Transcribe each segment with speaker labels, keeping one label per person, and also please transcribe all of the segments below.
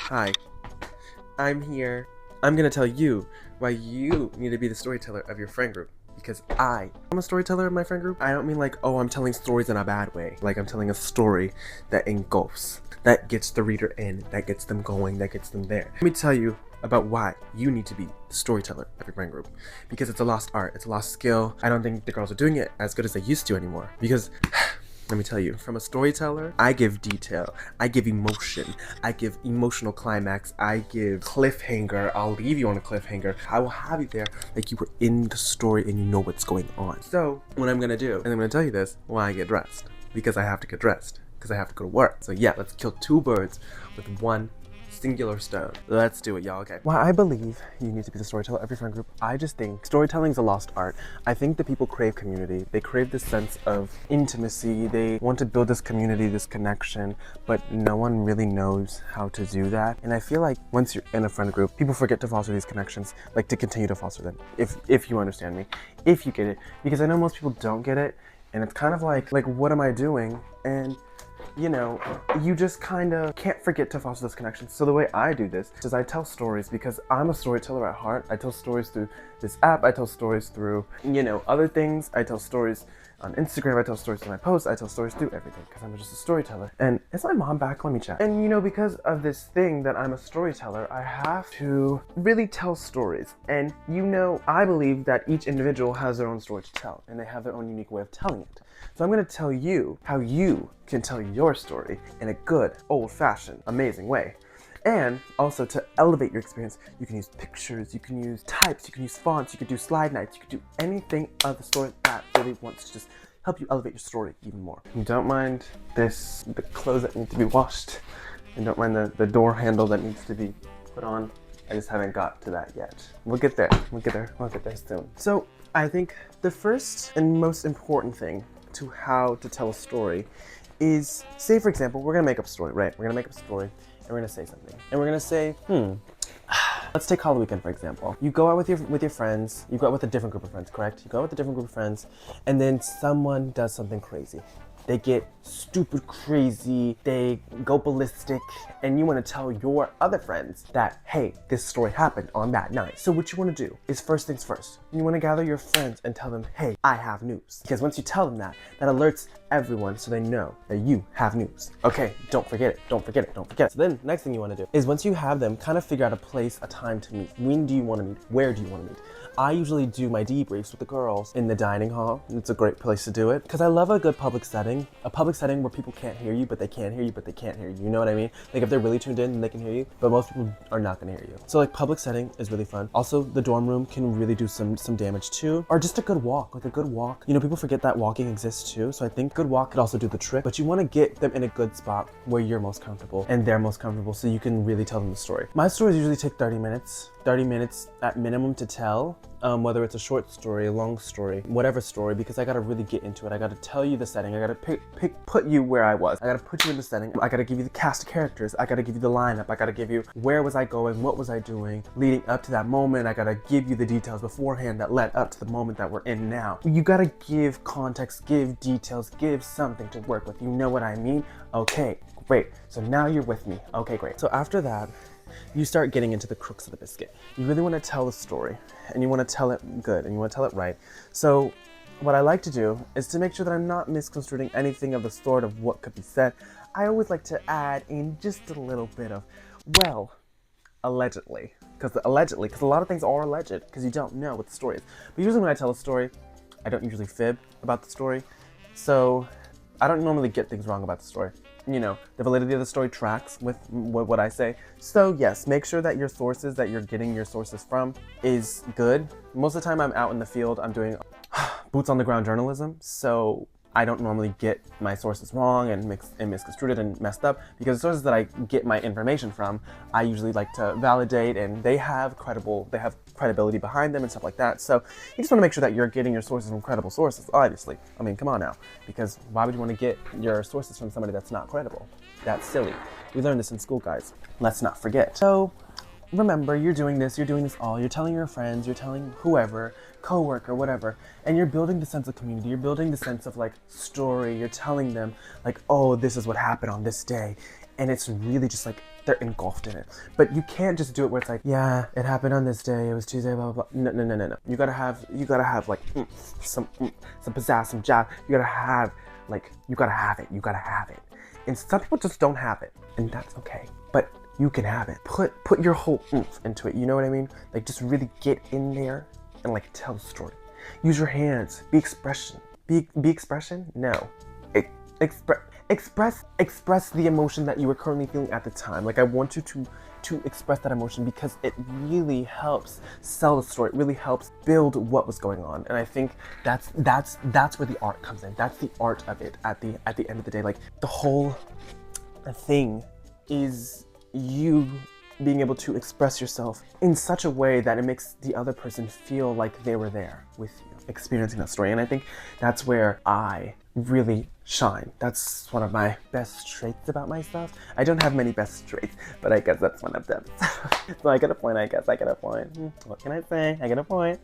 Speaker 1: Hi, I'm here. I'm gonna tell you why you need to be the storyteller of your friend group. Because I'm a storyteller of my friend group. I don't mean like, oh, I'm telling stories in a bad way. Like I'm telling a story that engulfs, that gets the reader in, that gets them going, that gets them there. Let me tell you about why you need to be the storyteller of your friend group. Because it's a lost art, it's a lost skill. I don't think the girls are doing it as good as they used to anymore. Because let me tell you, from a storyteller, I give detail, I give emotion, I give emotional climax, I give cliffhanger, I'll leave you on a cliffhanger. I will have you there like you were in the story and you know what's going on. So, what I'm gonna do, and I'm gonna tell you this, why I get dressed. Because I have to get dressed, because I have to go to work. So yeah, let's kill two birds with one singular stone. Let's do it, y'all, okay? Why I believe you need to be the storyteller of your friend group, I just think storytelling is a lost art. I think that people crave community. They crave this sense of intimacy. They want to build this community, this connection, but no one really knows how to do that. And I feel like once you're in a friend group, people forget to foster these connections, like to continue to foster them, if you understand me, if you get it. Because I know most people don't get it, and it's kind of like what am I doing? And you know, you just kind of can't forget to foster those connections. So the way I do this is I tell stories because I'm a storyteller at heart. I tell stories through this app. I tell stories through, other things. I tell stories on Instagram. I tell stories through my posts. I tell stories through everything because I'm just a storyteller. And is my mom back? Let me check. And because of this thing that I'm a storyteller, I have to really tell stories. And I believe that each individual has their own story to tell and they have their own unique way of telling it. So I'm going to tell you how you can tell your story in a good, old-fashioned, amazing way. And also to elevate your experience, you can use pictures, you can use types, you can use fonts, you can do slide nights, you can do anything of the story that really wants to just help you elevate your story even more. And don't mind the clothes that need to be washed, and don't mind the door handle that needs to be put on. I just haven't got to that yet. We'll get there, we'll get there soon. So I think the first and most important thing to how to tell a story is, say for example, we're gonna make up a story, right? We're gonna make up a story and we're gonna say something. And we're gonna say, let's take Halloween weekend for example. You go out with your friends, you go out with a different group of friends, correct? You go out with a different group of friends and then someone does something crazy. They get stupid crazy, they go ballistic, and you want to tell your other friends that, hey, this story happened on that night. So what you want to do is first things first. You want to gather your friends and tell them, hey, I have news. Because once you tell them that alerts everyone so they know that you have news. Okay, don't forget it, don't forget it, don't forget it. So then next thing you want to do is once you have them, kind of figure out a place, a time to meet. When do you want to meet? Where do you want to meet? I usually do my debriefs with the girls in the dining hall. It's a great place to do it because I love a good public setting. A public setting where people can't hear you, but they can't hear you, but they can't hear you. You know what I mean? Like if they're really tuned in, then they can hear you, but most people are not gonna hear you. So like public setting is really fun. Also, the dorm room can really do some damage too. Or just a good walk, like a good walk. People forget that walking exists too. So I think good walk could also do the trick, but you wanna get them in a good spot where you're most comfortable and they're most comfortable so you can really tell them the story. My stories usually take 30 minutes. 30 minutes at minimum to tell, whether it's a short story, a long story, whatever story, because I gotta really get into it. I gotta tell you the setting. I gotta put you where I was. I gotta put you in the setting. I gotta give you the cast of characters. I gotta give you the lineup. I gotta give you where was I going, what was I doing leading up to that moment. I gotta give you the details beforehand that led up to the moment that we're in now. You gotta give context, give details, give something to work with. You know what I mean? Okay, great. So now you're with me. Okay, great. So after that, you start getting into the crux of the biscuit. You really want to tell the story and you want to tell it good and you want to tell it right. So what I like to do is to make sure that I'm not misconstruing anything of the sort of what could be said. I always like to add in just a little bit of, well, allegedly. Because a lot of things are alleged because you don't know what the story is. But usually when I tell a story, I don't usually fib about the story. So I don't normally get things wrong about the story. The validity of the story tracks with what I say. So yes, make sure that your sources that you're getting your sources from is good. Most of the time I'm out in the field, I'm doing boots on the ground journalism. So I don't normally get my sources wrong and misconstrued and messed up because the sources that I get my information from, I usually like to validate and they have credibility behind them and stuff like that. So you just want to make sure that you're getting your sources from credible sources, obviously. I mean, come on now, because why would you want to get your sources from somebody that's not credible? That's silly. We learned this in school, guys. Let's not forget. So remember, you're doing this all. You're telling your friends, you're telling whoever, coworker, whatever, and you're building the sense of community. You're building the sense of story. You're telling them oh, this is what happened on this day. And it's really just they're engulfed in it. But you can't just do it where it's like, yeah, it happened on this day, it was Tuesday, blah, blah, blah. No. You gotta have like some pizzazz, some jazz. You gotta have it. And some people just don't have it, and that's okay. But you can have it. Put your whole oomph into it, you know what I mean? Like, just really get in there and like tell the story. Use your hands, be expression. Be expression? No. Express the emotion that you were currently feeling at the time. Like, I want you to express that emotion because it really helps sell the story. It really helps build what was going on. And I think that's where the art comes in. That's the art of it at the end of the day. Like, the whole thing is you being able to express yourself in such a way that it makes the other person feel like they were there with you, experiencing that story. And I think that's where I really shine. That's one of my best traits about myself. I don't have many best traits, but I guess that's one of them. So I get a point, I guess. I get a point. What can I say? I get a point.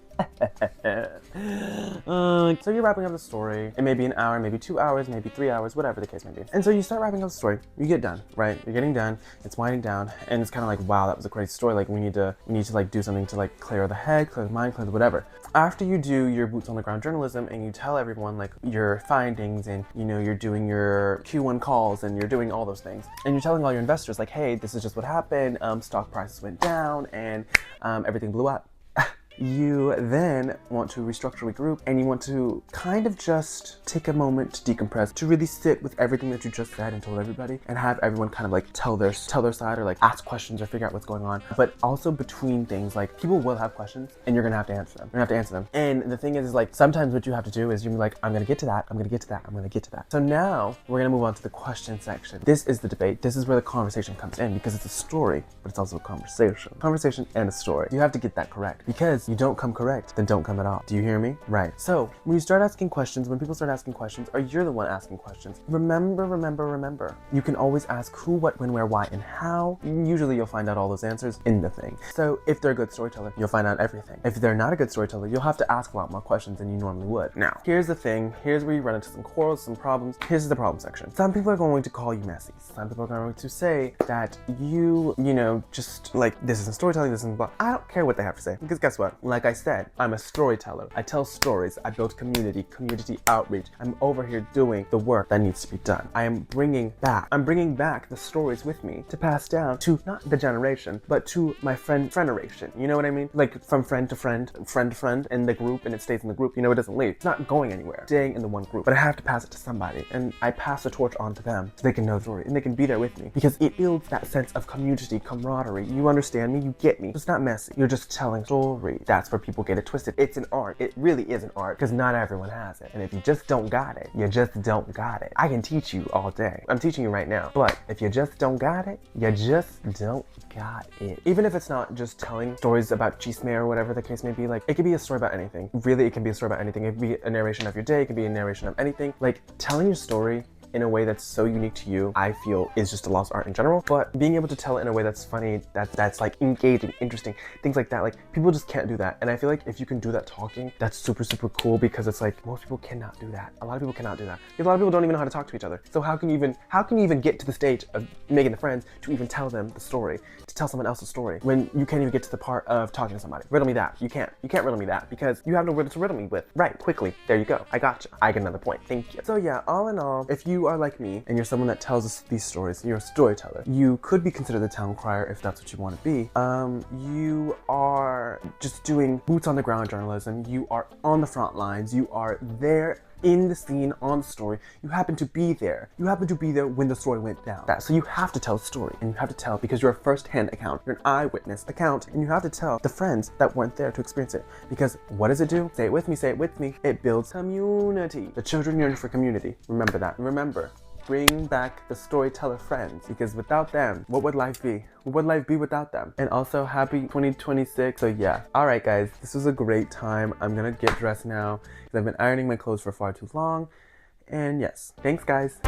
Speaker 1: So you're wrapping up the story. It may be an hour, maybe 2 hours, maybe 3 hours, whatever the case may be. And so you start wrapping up the story. You get done, right? You're getting done. It's winding down, and it's kind of like, wow, that was a crazy story. Like, we need to like do something to like clear the head, clear the mind, clear the whatever. After you do your boots on the ground journalism and you tell everyone like your findings, and you know, you're doing your Q1 calls and you're doing all those things, and you're telling all your investors like, hey, this is just what happened. Stock prices went down and everything blew up. You then want to restructure, regroup, and you want to kind of just take a moment to decompress, to really sit with everything that you just said and told everybody, and have everyone kind of like tell their side, or like ask questions or figure out what's going on. But also between things, like, people will have questions and you're gonna have to answer them. You're gonna have to answer them. And the thing is like, sometimes what you have to do is you're gonna be like, I'm gonna get to that, I'm gonna get to that, I'm gonna get to that. So now we're gonna move on to the question section. This is the debate. This is where the conversation comes in, because it's a story, but it's also a conversation. Conversation and a story. You have to get that correct, because you don't come correct, then don't come at all. Do you hear me? Right. So when you start asking questions, when people start asking questions, or you're the one asking questions, remember, you can always ask who, what, when, where, why, and how. Usually you'll find out all those answers in the thing. So if they're a good storyteller, you'll find out everything. If they're not a good storyteller, you'll have to ask a lot more questions than you normally would. Now, here's the thing. Here's where you run into some quarrels, some problems. Here's the problem section. Some people are going to call you messy. Some people are going to say that you know, just like, this isn't storytelling, this isn't blah. I don't care what they have to say, because guess what? Like I said, I'm a storyteller. I tell stories. I build community outreach. I'm over here doing the work that needs to be done. I'm bringing back the stories with me to pass down to not the generation, but to my friend-generation. You know what I mean? Like, from friend to friend, in the group, and it stays in the group. You know, it doesn't leave. It's not going anywhere. It's staying in the one group. But I have to pass it to somebody, and I pass the torch on to them so they can know the story and they can be there with me, because it builds that sense of community, camaraderie. You understand me? You get me? It's not messy. You're just telling story. That's where people get it twisted. It's an art. It really is an art, because not everyone has it. And if you just don't got it, you just don't got it. I can teach you all day. I'm teaching you right now. But if you just don't got it, you just don't got it. Even if it's not just telling stories about chisme or whatever the case may be, like, it could be a story about anything. Really, it can be a story about anything. It could be a narration of your day. It could be a narration of anything. Like, telling your story in a way that's so unique to you, I feel, is just a lost art in general. But being able to tell it in a way that's funny, that's like engaging, interesting, things like that, like, people just can't do that. And I feel like if you can do that talking, that's super cool, because it's like, most people cannot do that. A lot of people cannot do that. A lot of people don't even know how to talk to each other. So how can you even get to the stage of making the friends to even tell them the story, to tell someone else's story, when you can't even get to the part of talking to somebody? Riddle me that. You can't riddle me that, because you have no riddle to riddle me with. Right, quickly. There you go. I gotcha. I get another point. Thank you. So yeah, all in all, if you are like me and you're someone that tells us these stories, and you're a storyteller, you could be considered the town crier if that's what you want to be. You are just doing boots on the ground journalism. You are on the front lines. You are there in the scene, on the story. You happen to be there. You happen to be there when the story went down. So you have to tell the story, and you have to tell because you're a first-hand account. You're an eyewitness account, and you have to tell the friends that weren't there to experience it. Because what does it do? Say it with me, say it with me. It builds community. The children yearn for community. Remember that. Remember, bring back the storyteller friends, because without them, what would life be? What would life be without them? And also, happy 2026. So yeah. All right, guys, this was a great time. I'm gonna get dressed now because I've been ironing my clothes for far too long. And yes, thanks, guys.